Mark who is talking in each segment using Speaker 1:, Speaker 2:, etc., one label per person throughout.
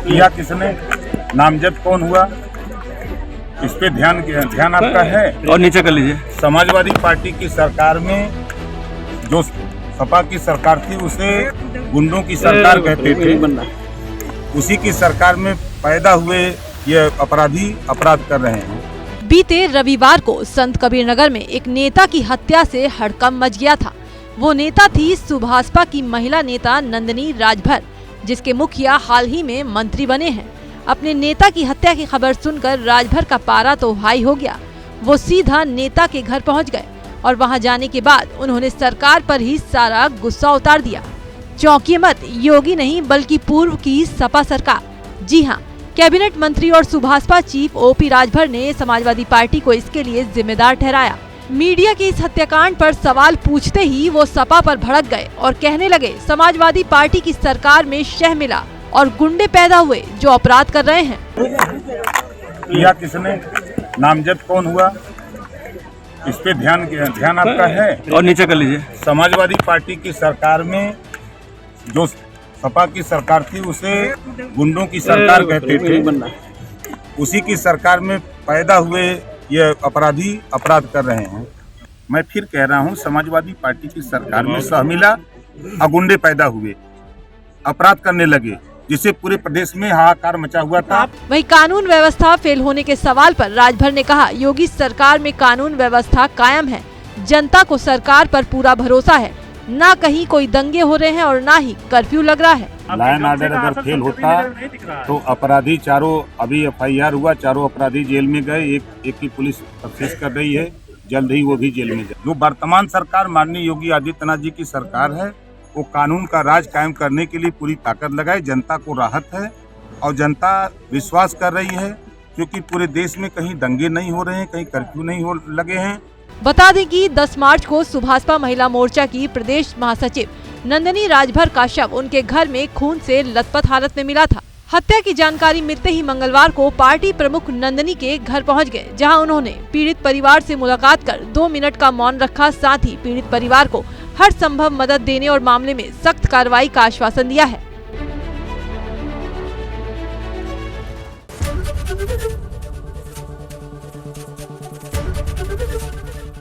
Speaker 1: किया किसने, नामजद कौन हुआ, इस पे ध्यान आपका है।
Speaker 2: और नीचे कर लीजिए।
Speaker 1: समाजवादी पार्टी की सरकार में जो सपा की सरकार थी उसे गुंडों की सरकार कहते थे, उसी की सरकार में पैदा हुए ये अपराधी अपराध कर रहे हैं।
Speaker 3: बीते रविवार को संत कबीर नगर में एक नेता की हत्या से हड़कंप मच गया था। वो नेता थी सुभाषपा की महिला नेता नंदिनी राजभर, जिसके मुखिया हाल ही में मंत्री बने हैं। अपने नेता की हत्या की खबर सुनकर राजभर का पारा तो हाई हो गया। वो सीधा नेता के घर पहुंच गए और वहां जाने के बाद उन्होंने सरकार पर ही सारा गुस्सा उतार दिया। चौंकिए मत, योगी नहीं बल्कि पूर्व की सपा सरकार। जी हाँ, कैबिनेट मंत्री और सुभाषपा चीफ ओपी राजभर ने समाजवादी पार्टी को इसके लिए जिम्मेदार ठहराया। मीडिया के इस हत्याकांड पर सवाल पूछते ही वो सपा पर भड़क गए और कहने लगे समाजवादी पार्टी की सरकार में शह मिला और गुंडे पैदा हुए जो अपराध कर रहे हैं।
Speaker 1: किया किसने, नामजद कौन हुआ, इस पे ध्यान आपका है।
Speaker 2: और नीचे कर लीजिए।
Speaker 1: समाजवादी पार्टी की सरकार में जो सपा की सरकार थी उसे गुंडों की सरकार कहते थे, उसी की सरकार में पैदा हुए ये अपराधी अपराध कर रहे हैं। मैं फिर कह रहा हूँ, समाजवादी पार्टी की सरकार में सह मिला और गुंडे पैदा हुए, अपराध करने लगे, जिससे पूरे प्रदेश में हाहाकार मचा हुआ था।
Speaker 3: वहीं कानून व्यवस्था फेल होने के सवाल पर राजभर ने कहा, योगी सरकार में कानून व्यवस्था कायम है, जनता को सरकार पर पूरा भरोसा है, ना कहीं कोई दंगे हो रहे हैं और ना ही कर्फ्यू लग रहा है।
Speaker 1: लाइन ऑर्डर अगर फेल होता तो अपराधी चारों, अभी FIR हुआ, चारों अपराधी जेल में गए, एक की पुलिस तफ्तीश कर रही है, जल्द ही वो भी जेल में जाए। जो वर्तमान सरकार माननीय योगी आदित्यनाथ जी की सरकार है, वो कानून का राज कायम करने के लिए पूरी ताकत लगाए। जनता को राहत है और जनता विश्वास कर रही है, क्योंकि पूरे देश में कहीं दंगे नहीं हो रहे हैं, कहीं कर्फ्यू नहीं हो लगे हैं।
Speaker 3: बता दें कि 10 मार्च को सुभाषपा महिला मोर्चा की प्रदेश महासचिव नंदिनी राजभर का शव उनके घर में खून से लथपथ हालत में मिला था। हत्या की जानकारी मिलते ही मंगलवार को पार्टी प्रमुख नंदिनी के घर पहुंच गए, जहां उन्होंने पीड़ित परिवार से मुलाकात कर 2 मिनट का मौन रखा। साथ ही पीड़ित परिवार को हर संभव मदद देने और मामले में सख्त कार्रवाई का आश्वासन दिया है।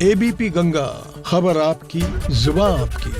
Speaker 4: ABP गंगा, खबर आपकी, जुबान आपकी।